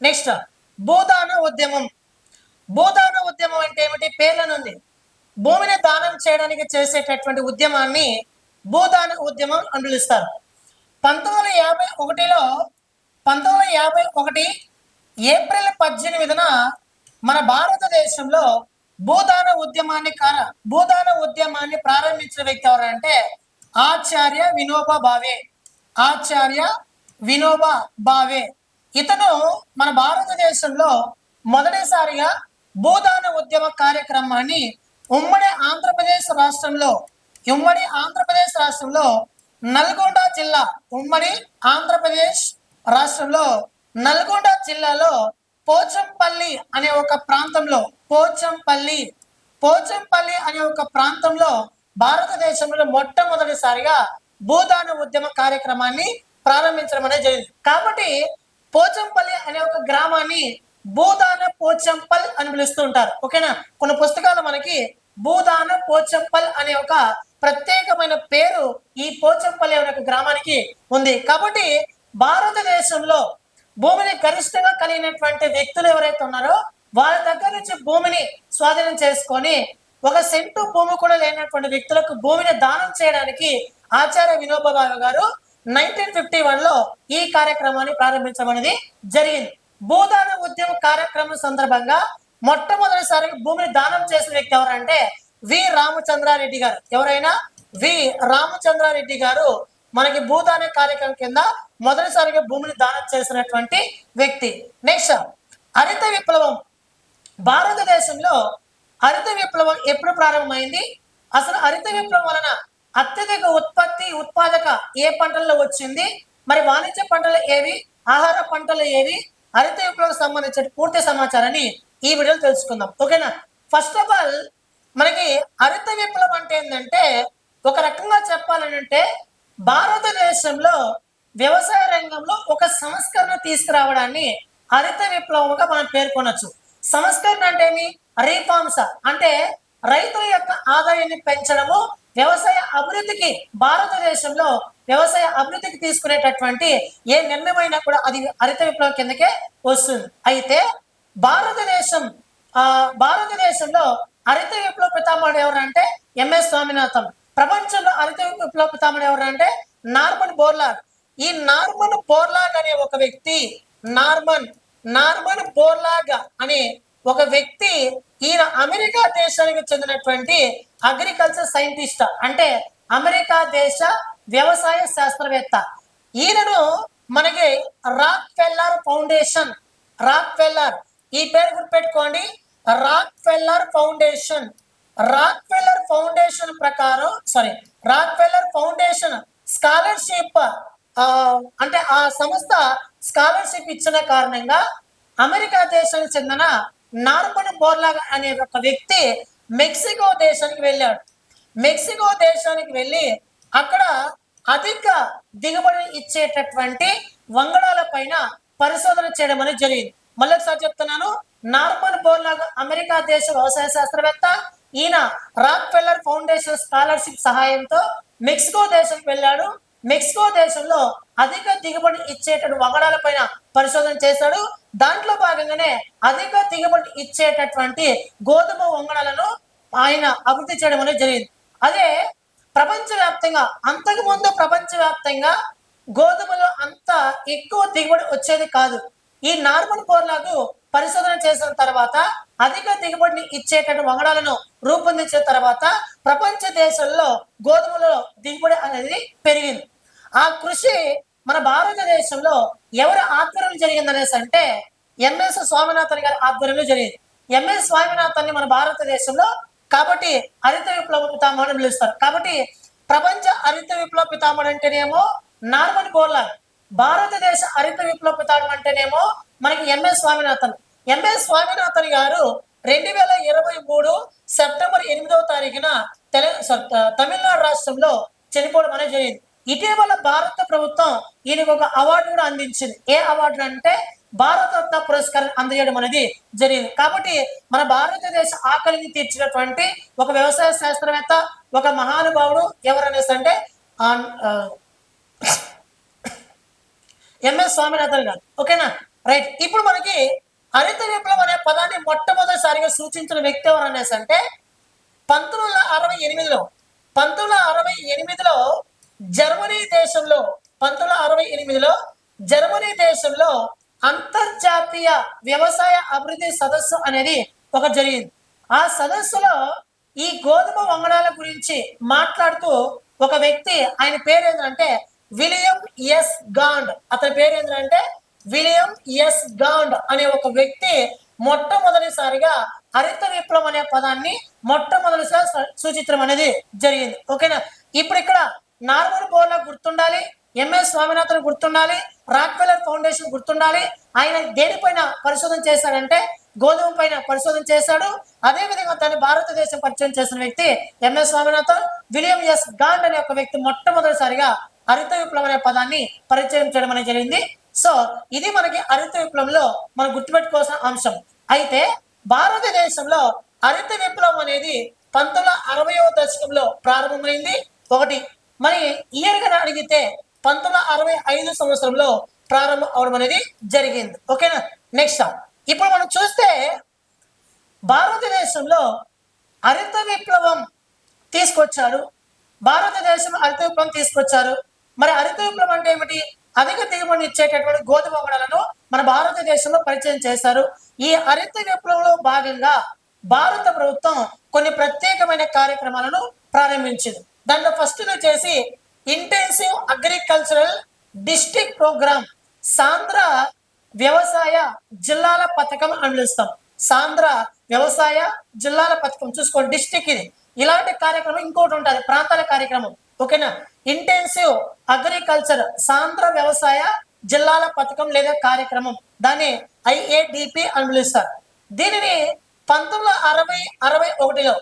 Next Bhoodan ఉద్యమం. భూదాన ఉద్యమం అంటే ఏమిటి? పేర్లనుంది. భూమిని దానం చేయడానికి చేసేటటువంటి ఉద్యమాన్ని భూదాన ఉద్యమం అని పిలుస్తారు. 1951లో 1951 ఏప్రిల్ 18న మన భారతదేశంలో భూదాన ఉద్యమాన్ని ప్రారంభించిన వ్యక్తి ఎవరంటే ఆచార్య వినోబా భావే. ఆచార్య వినోబా భావే ఇతను మన భారతదేశంలో మొదటిసారిగా భూదాన ఉద్యమ కార్యక్రమాన్ని ఉమ్మడి ఆంధ్రప్రదేశ్ రాష్ట్రంలో నల్గొండ జిల్లా ఉమ్మడి ఆంధ్రప్రదేశ్ రాష్ట్రంలో నల్గొండ జిల్లాలో పోచంపల్లి అనే ఒక ప్రాంతంలో భారతదేశంలో మొట్టమొదటిసారిగా భూదాన ఉద్యమ కార్యక్రమాన్ని ప్రారంభించడం అనేది జరిగింది. కాబట్టి పోచంపల్లి అనే ఒక గ్రామాన్ని భూదాన పోచంపల్ అని పిలుస్తూ ఉంటారు. ఓకేనా? కొన్ని పుస్తకాలు మనకి భూదాన పోచంపల్ అనే ఒక ప్రత్యేకమైన పేరు ఈ పోచంపల్లి అనే ఒక గ్రామానికి ఉంది. కాబట్టి భారతదేశంలో భూమిని గరిష్టంగా కలిగినటువంటి వ్యక్తులు ఎవరైతే ఉన్నారో వాళ్ళ దగ్గర నుంచి భూమిని స్వాధీనం చేసుకొని 1 సెంటు భూమి కూడా లేనటువంటి వ్యక్తులకు భూమిని దానం చేయడానికి ఆచార్య వినోబా భావే గారు 1951లో ఈ కార్యక్రమాన్ని ప్రారంభించడం అనేది జరిగింది. భూదాన ఉద్యమ కార్యక్రమం సందర్భంగా మొట్టమొదటిసారిగా భూమిని దానం చేసిన వ్యక్తి ఎవరంటే వి రామచంద్రారెడ్డి గారు. ఎవరైనా వి రామచంద్రారెడ్డి గారు మనకి భూదాన కార్యక్రమం కింద మొదటిసారిగా భూమిని దానం చేసినటువంటి వ్యక్తి. నెక్స్ట్ హరిత విప్లవం. భారతదేశంలో హరిత విప్లవం ఎప్పుడు ప్రారంభమైంది? అసలు హరిత విప్లవం వలన అత్యధిక ఉత్పాదక ఏ పంటల్లో వచ్చింది? మరి వాణిజ్య పంటలు ఏవి? ఆహార పంటలు ఏవి? హరిత విప్లవం సంబంధించిన పూర్తి సమాచారాన్ని ఈ వీడియోలో తెలుసుకుందాం. ఓకేనా? ఫస్ట్ ఆఫ్ ఆల్ మనకి హరిత విప్లవం అంటే ఏంటంటే ఒక రకంగా చెప్పాలంటే భారతదేశంలో వ్యవసాయ రంగంలో ఒక సంస్కరణ తీసుకురావడాన్ని హరిత విప్లవంగా మనం పేర్కొనొచ్చు. సంస్కరణ అంటే ఏమి? రీఫార్మ్స్ అంటే రైతుల యొక్క ఆదాయాన్ని పెంచడము, వ్యవసాయ అభివృద్ధికి భారతదేశంలో వ్యవసాయ అభివృద్ధికి తీసుకునేటటువంటి ఏ నిర్ణయమైనా కూడా అది హరిత విప్లవం కిందకే వస్తుంది. అయితే భారతదేశంలో హరిత విప్లవ పితామహుడు ఎవరంటే ఎంఎస్ స్వామినాథన్. ప్రపంచంలో హరిత విప్లవ పితామహుడు ఎవరంటే నార్మన్ బోర్లాగ్. ఈ నార్మన్ బోర్లాగ్ అనే ఒక వ్యక్తి నార్మన్ బోర్లాగ్ అనే ఒక వ్యక్తి ఈయన అమెరికా దేశానికి చెందినటువంటి అగ్రికల్చర్ సైంటిస్ట్, అంటే అమెరికా దేశ వ్యవసాయ శాస్త్రవేత్త. ఈయనను మనకి రాక్ ఫెల్లర్ ఈ పేరు గుర్తుపెట్టుకోండి. రాక్ ఫెల్లర్ ఫౌండేషన్ స్కాలర్షిప్ అంటే ఆ సంస్థ స్కాలర్షిప్ ఇచ్చిన కారణంగా అమెరికా దేశానికి చెందిన నార్మన్ బోర్లాగ్ అనే ఒక వ్యక్తి మెక్సికో దేశానికి వెళ్ళి అక్కడ అధిక దిగుబడి ఇచ్చేటటువంటి వంగడాల పైన పరిశోధన చేయడం అనేది జరిగింది. మళ్ళీ ఒకసారి చెప్తున్నాను. నార్మన్ బోర్లాగ్ అమెరికా దేశ వ్యవసాయ శాస్త్రవేత్త. ఈయన రాక్ ఫెల్లర్ ఫౌండేషన్ స్కాలర్షిప్ సహాయంతో మెక్సికో దేశానికి వెళ్ళాడు. మెక్సికో దేశంలో అధిక దిగుబడి ఇచ్చేటటువంటి వంగడాల పైన పరిశోధన చేశాడు. దాంట్లో భాగంగానే అధిక దిగుబడి ఇచ్చేటటువంటి గోధుమ వంగడాలను ఆయన అభివృద్ధి చేయడం అనేది జరిగింది. అదే ప్రపంచవ్యాప్తంగా గోధుమలో అంత ఎక్కువ దిగుబడి వచ్చేది కాదు. ఈ నార్మన్ బోర్లాగ్ పరిశోధన చేసిన తర్వాత అధిక దిగుబడిని ఇచ్చేటటువంటి వంగడాలను రూపొందించిన తర్వాత ప్రపంచ దేశాల్లో గోధుమలో దిగుబడి అనేది పెరిగింది. ఆ కృషి మన భారతదేశంలో ఎవరి ఆధ్వర్యంలో జరిగింది అనేసి అంటే ఎంఎస్ స్వామినాథన్ గారి ఆధ్వర్యంలో జరిగింది. ఎంఎస్ స్వామినాథన్ మన భారతదేశంలో కాబట్టి హరిత విప్లవ పితామహుడు పిలుస్తారు. కాబట్టి ప్రపంచ హరిత విప్లవ పితామహుడు అంటేనేమో నార్మన్ బోర్లాగ్, భారతదేశ హరిత విప్లవ పితామహుడు అంటేనేమో మనకి ఎంఎస్ స్వామినాథన్ గారు 2023 సెప్టెంబర్ 8వ తారీఖున తమిళనాడు రాష్ట్రంలో చనిపోవడం అనేది జరిగింది. ఇటీవల భారత ప్రభుత్వం ఈయనకు ఒక అవార్డు కూడా అందించింది. ఏ అవార్డు అంటే భారతరత్న పురస్కారం అందజేయడం అనేది జరిగింది. కాబట్టి మన భారతదేశ ఆకలిని తీర్చినటువంటి ఒక వ్యవసాయ శాస్త్రవేత్త, ఒక మహానుభావుడు ఎవరనేసి అంటే ఎంఎస్ స్వామినాథన్ గారు. ఓకేనా? రైట్. ఇప్పుడు మనకి హరిత విప్లవం అనే పదాన్ని మొట్టమొదటిసారిగా సూచించిన వ్యక్తి ఎవరు అనేసి అంటే 1968లో 1968లో జర్మనీ దేశంలో 1968లో జర్మనీ దేశంలో అంతర్జాతీయ వ్యవసాయ అభివృద్ధి సదస్సు అనేది ఒక జరిగింది. ఆ సదస్సులో ఈ గోధుమ వంగడాల గురించి మాట్లాడుతూ ఒక వ్యక్తి, ఆయన పేరు ఏంటంటే విలియం ఎస్ గాండ్. అతని పేరు ఏంటంటే విలియం ఎస్ గాండ్ అనే ఒక వ్యక్తి మొట్టమొదటిసారిగా హరిత విప్లవం అనే పదాన్ని మొట్టమొదటిసారి సూచించడం అనేది జరిగింది. ఓకేనా. ఇప్పుడు ఇక్కడ నార్మల్ బోర్లా గుర్తుండాలి, ఎంఎస్ స్వామినాథన్ గుర్తుండాలి, రాక్ఫెల్లర్ ఫౌండేషన్ గుర్తుండాలి. ఆయన దేనిపైన పరిశోధన చేశాడంటే గోధుమ పైన పరిశోధన చేశాడు. అదే విధంగా దాన్ని భారతదేశం పరిచయం చేసిన వ్యక్తి ఎంఎస్ స్వామినాథన్. విలియం ఎస్ గాండ్ అనే ఒక వ్యక్తి మొట్టమొదటిసారిగా హరిత విప్లవం అనే పదాన్ని పరిచయం చేయడం అనేది జరిగింది. సో ఇది మనకి హరిత విప్లవంలో మనం గుర్తుపెట్టుకోవాల్సిన అంశం. అయితే భారతదేశంలో హరిత విప్లవం అనేది 1960వ దశకంలో ప్రారంభమైంది ఒకటి. మరి ఇయర్ గా అడిగితే 1965 సంవత్సరంలో ప్రారంభం అవడం అనేది జరిగింది. ఓకేనా. నెక్స్ట్ ఇప్పుడు మనం చూస్తే భారతదేశంలో హరిత విప్లవం తీసుకొచ్చారు. భారతదేశం హరిత విప్లవం తీసుకొచ్చారు. మరి హరిత విప్లవం అంటే ఏమిటి? అధిక దిగుబడిని ఇచ్చేటటువంటి గోధుమ వంగడాలను మన భారతదేశంలో పరిచయం చేశారు. ఈ హరిత విప్లవంలో భాగంగా భారత ప్రభుత్వం కొన్ని ప్రత్యేకమైన కార్యక్రమాలను ప్రారంభించింది. దాంట్లో ఫస్ట్ వచ్చేసి ఇంటెన్సివ్ అగ్రికల్చరల్ డిస్ట్రిక్ట్ ప్రోగ్రామ్, సాంద్ర వ్యవసాయ జిల్లాల పథకం అని పిలుస్తాం. సాంద్ర వ్యవసాయ జిల్లాల పథకం చూసుకోండి, డిస్ట్రిక్ట్ ఇది. ఇలాంటి కార్యక్రమం ఇంకోటి ఉంటుంది, ప్రాంతాల కార్యక్రమం. ఓకేనా. ఇంటెన్సివ్ అగ్రికల్చర్ సాంద్ర వ్యవసాయ జిల్లాల పథకం లేదా కార్యక్రమం, దాన్ని IADP అని పిలుస్తారు. దీనిని 1961లో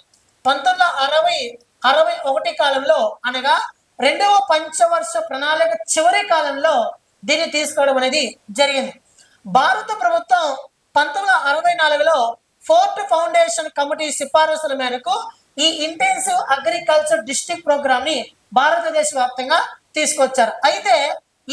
1961 కాలంలో అనగా రెండవ పంచవర్ష ప్రణాళిక చివరి కాలంలో దీన్ని తీసుకోవడం అనేది జరిగింది. భారత ప్రభుత్వం 1964లో ఫోర్త్ ఫౌండేషన్ కమిటీ సిఫారసుల మేరకు ఈ ఇంటెన్సివ్ అగ్రికల్చర్ డిస్ట్రిక్ట్ ప్రోగ్రామ్ ని భారతదేశ వ్యాప్తంగా తీసుకొచ్చారు. అయితే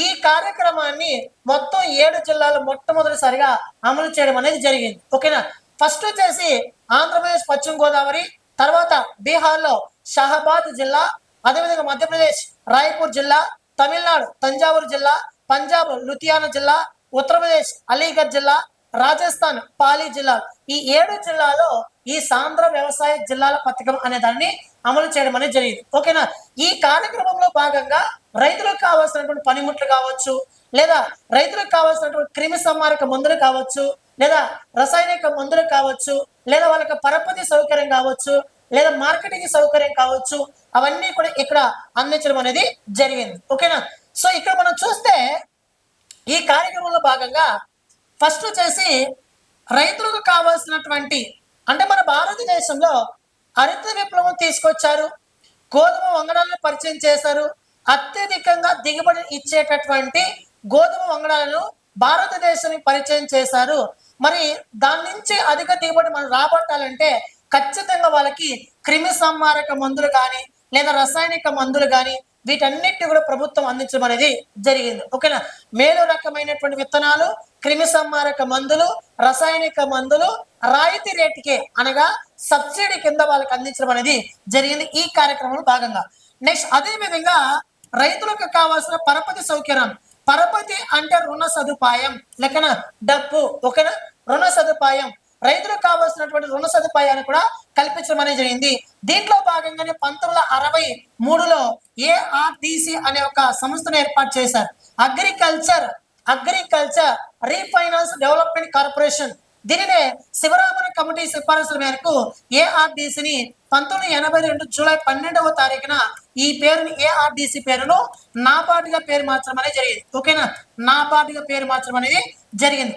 ఈ కార్యక్రమాన్ని మొత్తం 7 జిల్లాలు మొట్టమొదటిసారిగా అమలు చేయడం అనేది జరిగింది. ఓకేనా. ఫస్ట్ వచ్చేసి ఆంధ్రప్రదేశ్ పశ్చిమ గోదావరి, తర్వాత బీహార్లో షాహాబాద్ జిల్లా, అదేవిధంగా మధ్యప్రదేశ్ రాయ్పూర్ జిల్లా, తమిళనాడు తంజావూరు జిల్లా, పంజాబ్ లుధియానా జిల్లా, ఉత్తరప్రదేశ్ అలీగఢ్ జిల్లా, రాజస్థాన్ పాలి జిల్లా, ఈ 7 జిల్లాలో ఈ సాంద్ర వ్యవసాయ జిల్లాల పథకం అనే దాన్ని అమలు చేయడం అనేది జరిగింది. ఓకేనా. ఈ కార్యక్రమంలో భాగంగా రైతులకు కావాల్సినటువంటి పనిముట్లు కావచ్చు, లేదా రైతులకు కావాల్సినటువంటి క్రిమి సంహారక మందులు కావచ్చు, లేదా రసాయనిక మందులు కావచ్చు, లేదా వాళ్ళకి పరపతి సౌకర్యం కావచ్చు, లేదా మార్కెటింగ్ సౌకర్యం కావచ్చు, అవన్నీ కూడా ఇక్కడ అందించడం అనేది జరిగింది. ఓకేనా. సో ఇక్కడ మనం చూస్తే ఈ కార్యక్రమంలో భాగంగా ఫస్ట్ వచ్చేసి రైతులకు కావాల్సినటువంటి, అంటే మన భారతదేశంలో హరిత విప్లవం తీసుకొచ్చారు, గోధుమ వంగడాలను పరిచయం చేశారు. అత్యధికంగా దిగుబడి ఇచ్చేటటువంటి గోధుమ వంగడాలను భారతదేశానికి పరిచయం చేశారు. మరి దాని నుంచి అధిక దిగుబడి మనం రాబట్టాలంటే ఖచ్చితంగా వాళ్ళకి క్రిమి సంహారక మందులు కానీ లేదా రసాయనిక మందులు కానీ వీటన్నిటిని కూడా ప్రభుత్వం అందించడం అనేది జరిగింది. ఓకేనా. మేలు రకమైనటువంటి విత్తనాలు, క్రిమి సంహారక మందులు, రసాయనిక మందులు రాయితీ రేటుకే అనగా సబ్సిడీ కింద వాళ్ళకి అందించడం అనేది జరిగింది ఈ కార్యక్రమంలో భాగంగా. నెక్స్ట్ అదే విధంగా రైతులకు కావాల్సిన పరపతి సౌకర్యం. పరపతి అంటే రుణ సదుపాయం లెక్కన డబ్బు. ఓకేనా. రుణ సదుపాయం, రైతులకు కావాల్సినటువంటి రుణ సదుపాయాన్ని కూడా కల్పించడం అనేది జరిగింది. దీంట్లో భాగంగానే 1963లో ARDC అనే ఒక సంస్థను ఏర్పాటు చేశారు. Agriculture refinance development corporation. దీనినే శివరామన్ కమిటీ సిఫారసుల మేరకు ARDCని 1982 జూలై 12వ తారీఖున ఈ పేరుని ARDC పేరును నాబార్డ్గా పేరు మార్చడం అనేది జరిగింది. ఓకేనా. నాబార్డ్గా పేరు మార్చడం అనేది జరిగింది.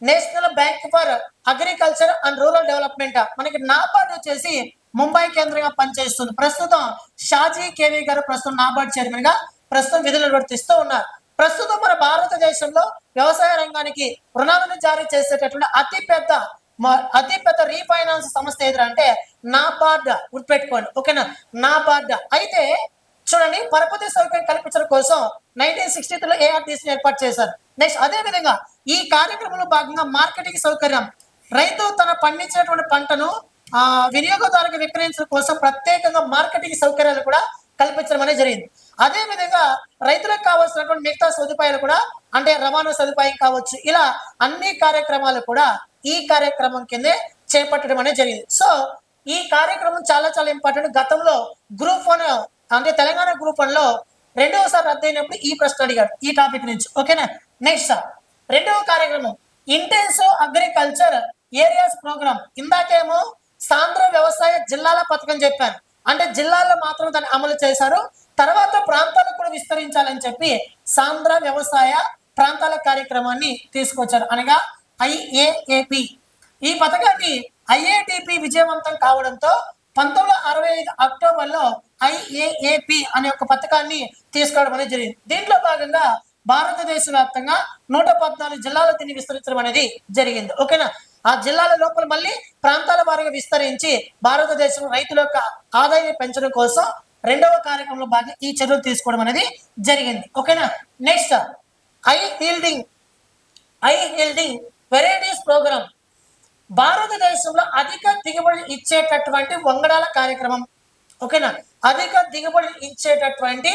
National bank for agriculture and rural development, మనకి నాబార్డ్ వచ్చేసి ముంబై కేంద్రంగా పనిచేస్తుంది. ప్రస్తుతం షాజీ కేవీ గారు ప్రస్తుతం నాబార్డ్ చైర్మన్ గా ప్రస్తుతం విధులు నిర్వర్తిస్తూ ఉన్నారు. ప్రస్తుతం మన భారతదేశంలో వ్యవసాయ రంగానికి రుణాలను జారీ చేసేటటువంటి అతిపెద్ద రీఫైనాన్స్ సంస్థ ఏదంటే నాబార్డ్. గుర్తుపెట్టుకోండి. ఓకేనా. నాబార్డ్. అయితే చూడండి, పరపతి సౌకర్యం కల్పించడం కోసం 1963లో ఏఆర్టీసీ ఏర్పాటు చేశారు. నెక్స్ట్ అదే విధంగా ఈ కార్యక్రమంలో భాగంగా మార్కెటింగ్ సౌకర్యం, రైతు తన పండించినటువంటి పంటను వినియోగదారులకు విక్రయించడం కోసం ప్రత్యేకంగా మార్కెటింగ్ సౌకర్యాలు కూడా కల్పించడం అనేది జరిగింది. అదే విధంగా రైతులకు కావాల్సినటువంటి మిగతా సదుపాయాలు కూడా, అంటే రవాణా సదుపాయం కావచ్చు, ఇలా అన్ని కార్యక్రమాలు కూడా ఈ కార్యక్రమం కిందే చేపట్టడం అనేది జరిగింది. సో ఈ కార్యక్రమం చాలా చాలా ఇంపార్టెంట్. గతంలో గ్రూప్ 1 అంటే తెలంగాణ గ్రూప్ 1లో రెండవసారి రద్దు అయినప్పుడు ఈ ప్రశ్న అడిగాడు ఈ టాపిక్ నుంచి. ఓకేనా. నెక్స్ట్ రెండవ కార్యక్రమం ఇంటెన్సివ్ అగ్రికల్చర్ ఏరియాస్ ప్రోగ్రామ్. ఇందాకేమో సాంద్ర వ్యవసాయ జిల్లాల పథకం చెప్పాను, అంటే జిల్లాల్లో మాత్రం దాన్ని అమలు చేశారు. తర్వాత ప్రాంతాలకు కూడా విస్తరించాలని చెప్పి సాంద్ర వ్యవసాయ ప్రాంతాల కార్యక్రమాన్ని తీసుకొచ్చారు, అనగా IAAP. ఈ పథకాన్ని IATP విజయవంతం కావడంతో 1965 అక్టోబర్లో IAAP అనే ఒక పథకాన్ని తీసుకోవడం అనేది జరిగింది. దీంట్లో భాగంగా భారతదేశ వ్యాప్తంగా 114 జిల్లాలు దీన్ని విస్తరించడం అనేది జరిగింది. ఓకేనా. ఆ జిల్లాల లోపల మళ్ళీ ప్రాంతాల వారీగా విస్తరించి భారతదేశం రైతుల యొక్క ఆదాయాన్ని పెంచడం కోసం రెండవ కార్యక్రమంలో భాగంగా ఈ చర్యలు తీసుకోవడం అనేది జరిగింది. ఓకేనా. Next high yielding varieties programme. భారతదేశంలో అధిక దిగుబడి ఇచ్చేటటువంటి వంగడాల కార్యక్రమం. ఓకేనా. అధిక దిగుబడి ఇచ్చేటటువంటి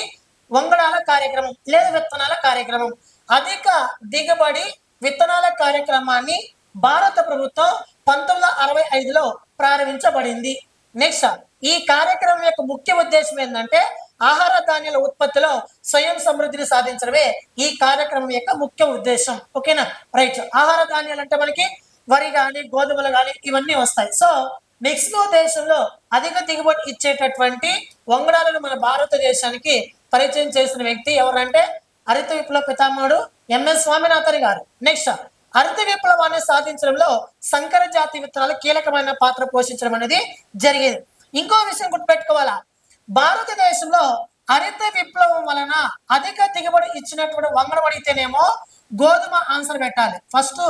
వంగడాల కార్యక్రమం లేదా విత్తనాల కార్యక్రమం. అధిక దిగుబడి విత్తనాల కార్యక్రమాన్ని భారత ప్రభుత్వం 1965లో ప్రారంభించబడింది. నెక్స్ట్ ఈ కార్యక్రమం యొక్క ముఖ్య ఉద్దేశం ఏంటంటే ఆహార ధాన్యాల ఉత్పత్తిలో స్వయం సమృద్ధిని సాధించడమే ఈ కార్యక్రమం యొక్క ముఖ్య ఉద్దేశం. ఓకేనా. రైట్. ఆహార ధాన్యాలు అంటే మనకి వరి కానీ గోధుమలు కానీ ఇవన్నీ వస్తాయి. సో మెక్సికో దేశంలో అధిక దిగుబడి ఇచ్చేటటువంటి వంగడాలను మన భారతదేశానికి పరిచయం చేసిన వ్యక్తి ఎవరంటే హరిత విప్లవ పితామహుడు MS స్వామినాథన్ గారు. నెక్స్ట్ హరిత విప్లవాన్ని సాధించడంలో సంకర జాతి విత్తనాలు కీలకమైన పాత్ర పోషించడం అనేది జరిగేది. ఇంకో విషయం గుర్తుపెట్టుకోవాలా, భారతదేశంలో హరిత విప్లవం వలన అధిక దిగుబడి ఇచ్చినటువంటి వంగడం అడిగితేనేమో గోధుమ ఆన్సర్ పెట్టాలి. ఫస్ట్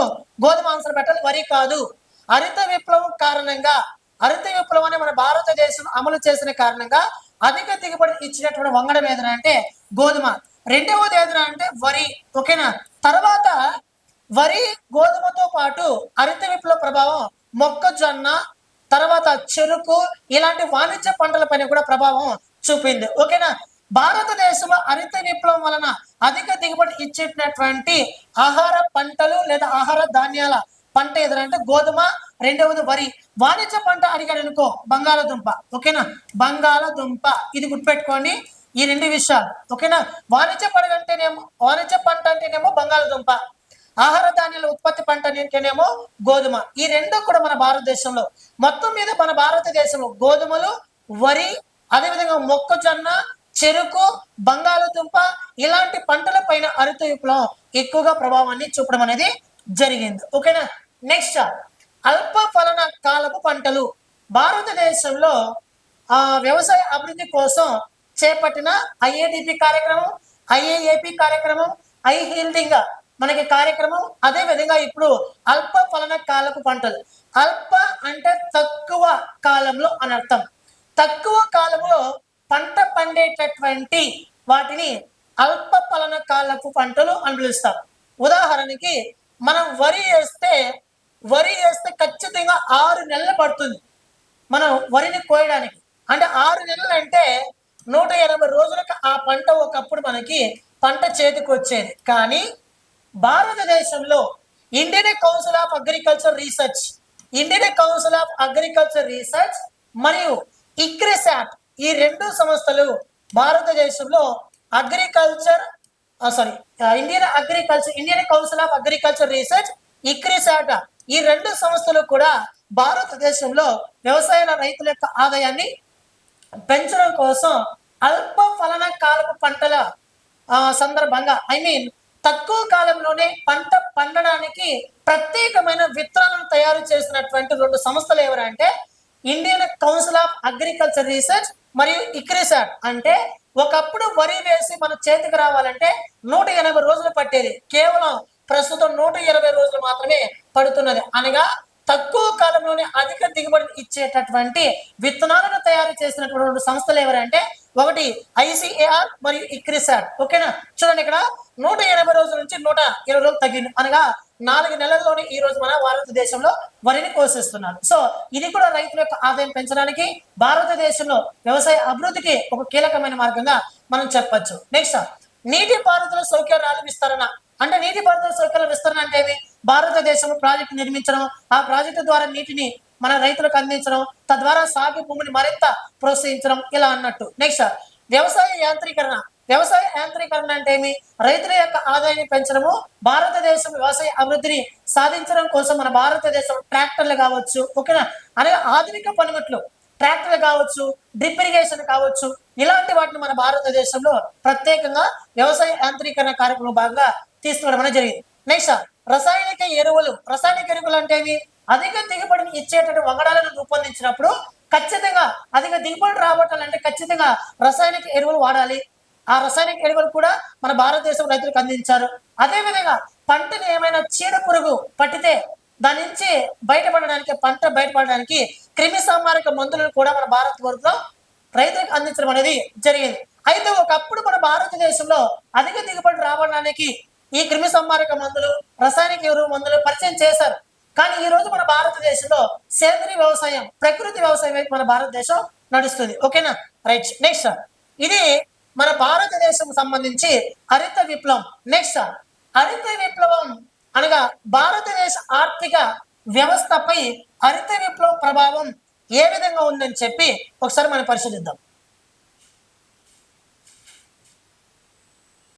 గోధుమ ఆన్సర్ పెట్టాలి, వరి కాదు. హరిత విప్లవం కారణంగా, హరిత విప్లవాన్ని మన భారతదేశం అమలు చేసిన కారణంగా అధిక దిగుబడి ఇచ్చినటువంటి వంగడం ఏదైనా అంటే గోధుమ. రెండవది ఏదైనా అంటే వరి. ఓకేనా. తర్వాత వరి గోధుమతో పాటు హరిత విప్లవ ప్రభావం మొక్కజొన్న, తర్వాత చెరుకు ఇలాంటి వాణిజ్య పంటలపైన కూడా ప్రభావం చూపింది. ఓకేనా. భారతదేశంలో హరిత విప్లవం వలన అధిక దిగుబడి ఇచ్చేటటువంటి ఆహార పంటలు లేదా ఆహార ధాన్యాల పంట ఏదంటే గోధుమ, రెండవది వరి. వాణిజ్య పంట అడిగాడు అనుకో బంగాళదుంప. ఓకేనా. బంగాళదుంప ఇది గుర్తుపెట్టుకోండి, ఈ రెండు విషయాలు. ఓకేనా. వాణిజ్య పంట అంటేనేమో బంగాళదుంప, ఆహార ధాన్యాల ఉత్పత్తి పంట అంటేనేమో గోధుమ. ఈ రెండు కూడా మన భారతదేశంలో, మొత్తం మీద మన భారతదేశంలో గోధుమలు, వరి, అదేవిధంగా మొక్కజొన్న, చెరుకు, బంగాళదుంప ఇలాంటి పంటల పైన హరిత విప్లవం ఎక్కువగా ప్రభావాన్ని చూపడం అనేది జరిగింది. ఓకేనా. నెక్స్ట్ అల్ప ఫలన కాలపు పంటలు. భారతదేశంలో వ్యవసాయ అభివృద్ధి కోసం చేపట్టిన IATP కార్యక్రమం, IAAP కార్యక్రమం, ఐ హీల్డింగ్ మనకి కార్యక్రమం. అదే విధంగా ఇప్పుడు అల్ప ఫలన కాలపు పంటలు. అల్ప అంటే తక్కువ కాలంలో అని అర్థం. తక్కువ కాలంలో పంట పండేటటువంటి వాటిని అల్ప ఫలన కాలపు పంటలు అని పిలుస్తాం. ఉదాహరణకి మనం వరి వేస్తే ఖచ్చితంగా 6 నెలలు పడుతుంది మనం వరిని కోయడానికి. అంటే 6 నెలలు అంటే 180 రోజులకు ఆ పంట ఒకప్పుడు మనకి పంట చేతికి వచ్చేది. కానీ భారతదేశంలో Indian council of agriculture research మరియు ICRISAT ఈ రెండు సంస్థలు భారతదేశంలో Indian council of agriculture research, ICRISAT ఈ రెండు సంస్థలు కూడా భారతదేశంలో వ్యవసాయ రైతుల యొక్క ఆదాయాన్ని పెంచడం కోసం అల్ప ఫలన కాలపు పంటల సందర్భంగా తక్కువ కాలంలోనే పంట పండడానికి ప్రత్యేకమైన విత్తనాలను తయారు చేసినటువంటి రెండు సంస్థలు ఎవరంటే Indian council of agriculture research మరియు ICRISAT. అంటే ఒకప్పుడు వరి వేసి మన చేతికి రావాలంటే 180 రోజులు పట్టేది, కేవలం ప్రస్తుతం 120 రోజులు మాత్రమే పడుతున్నది. అనగా తక్కువ కాలంలోనే అధిక దిగుబడిని ఇచ్చేటటువంటి విత్తనాలను తయారు చేసినటువంటి రెండు సంస్థలు ఎవరంటే ఒకటి ఐసిఏఆర్ మరియు ఇక్రిసాట్. ఓకేనా, చూడండి ఇక్కడ 180 రోజుల నుంచి 120 రోజులు తగ్గింది, అనగా 4 నెలల్లోనే ఈ రోజు మన భారతదేశంలో వరిని కోసేస్తున్నారు. సో ఇది కూడా రైతుల యొక్క ఆదాయం పెంచడానికి, భారతదేశంలో వ్యవసాయ అభివృద్ధికి ఒక కీలకమైన మార్గంగా మనం చెప్పొచ్చు. నెక్స్ట్, నీటిపారుదల సౌకర్యాల విస్తరణ. అంటే నీటిపారుదల సౌకర్యాల విస్తరణ అంటే ఏమి? భారతదేశంలో ప్రాజెక్టు నిర్మించడం, ఆ ప్రాజెక్టు ద్వారా నీటిని మన రైతులకు అందించడం, తద్వారా సాగు భూమిని మరింత ప్రోత్సహించడం, ఇలా అన్నట్టు. నెక్స్ట్, వ్యవసాయ యాంత్రీకరణ. వ్యవసాయ యాంత్రీకరణ అంటే ఏమి? రైతుల యొక్క ఆదాయాన్ని పెంచడము, భారతదేశం వ్యవసాయ అభివృద్ధిని సాధించడం కోసం మన భారతదేశం ట్రాక్టర్లు కావచ్చు, ఓకేనా, అనగా ఆధునిక పనిముట్లు, ట్రాక్టర్లు కావచ్చు, డ్రిప్ ఇరిగేషన్ కావచ్చు, ఇలాంటి వాటిని మన భారతదేశంలో ప్రత్యేకంగా వ్యవసాయ యాంత్రీకరణ కార్యక్రమం భాగంగా తీసుకోవడం అనేది జరిగింది. నెక్స్ట్, రసాయనిక ఎరువులు. రసాయనిక ఎరువులు అంటే ఏమి? అధిక దిగుబడిని ఇచ్చేటటువంటి వంగడాలను రూపొందించినప్పుడు ఖచ్చితంగా అధిక దిగుబడి రాబట్టాలంటే ఖచ్చితంగా రసాయనిక ఎరువులు వాడాలి. ఆ రసాయనిక ఎరువులు కూడా మన భారతదేశం రైతులకు అందించారు. అదేవిధంగా పంటని ఏమైనా చీడ పురుగు పట్టితే దాని నుంచి బయటపడడానికి, పంట బయటపడడానికి క్రిమి సంహారక మందులను కూడా మన భారతదేశంలో రైతులకు అందించడం అనేది జరిగింది. అయితే ఒకప్పుడు మన భారతదేశంలో అధిక దిగుబడి రావడానికి ఈ క్రిమి సంహారక మందులు, రసాయనిక ఎరువు మందులు పరిచయం చేశారు. కానీ ఈ రోజు మన భారతదేశంలో సేంద్రీయ వ్యవసాయం, ప్రకృతి వ్యవసాయం వైపు మన భారతదేశం నడుస్తుంది. ఓకేనా, రైట్. నెక్స్ట్, ఇది మన భారతదేశం సంబంధించి హరిత విప్లవం. నెక్స్ట్, హరిత విప్లవం అనగా భారతదేశ ఆర్థిక వ్యవస్థపై హరిత విప్లవం ప్రభావం ఏ విధంగా ఉందని చెప్పి ఒకసారి మనం పరిశీలిద్దాం.